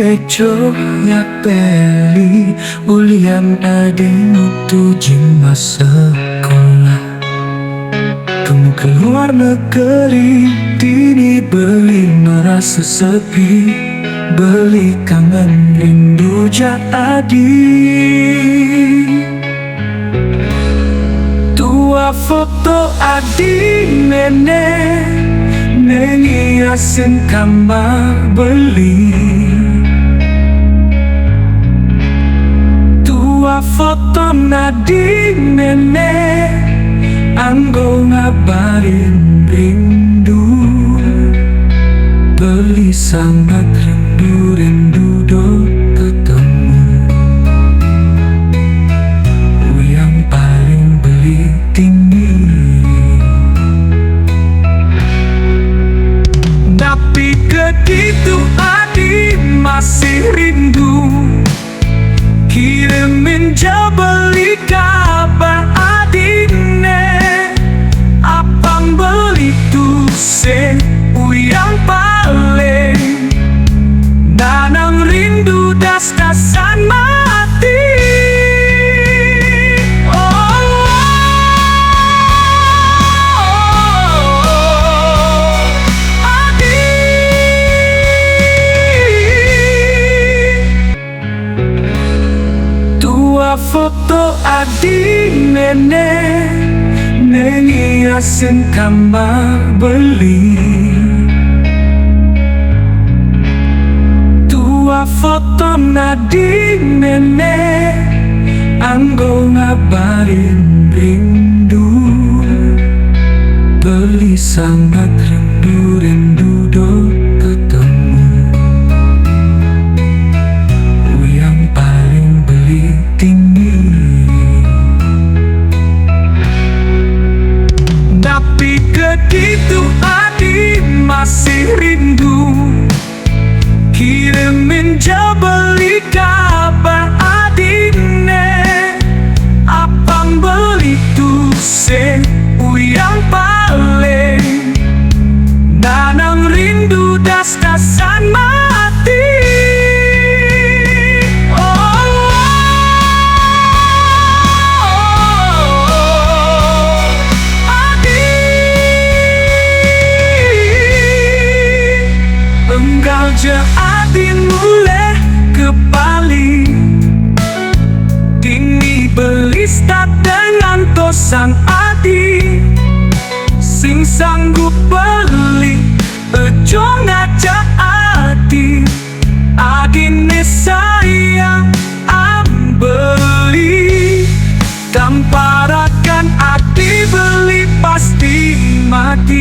Bejo ngapeli ulian ading tujuh sekolah. Kamu keluar negeri, dini beli merasa sepi, beli kangen rindu jadi. Tua foto adik nenek, nenghiasin kamar beli. Tua foto adik nenek, anggo ngabarin rindu. Beli sangat rindu do ketemu. Yang paling beli tinggi. Tapi begitu adik masih rindu, kirimin jauh beli kabar adikne. Apang beli tuh se yang paling nanang rindu das-dasan mati. Foto adik nenek, nenghiasin kamar beli. Tua foto adik nenek, anggo ngabarin rindu. Beli sangat rindu do ketemu. Yang paling beli tinggi. Tapi begitu adik masih rindu, kirimin jauh beli kabar adikne. Apang beli tuh se yang paling nanang rindu das-dasan mati. Enggal je adik mulai ke Bali, dini beli stat dengan tosan adik. Sing sanggup beli ejo ngajak adik. Adine sayang ambeli, tamparakan adik beli pasti mati.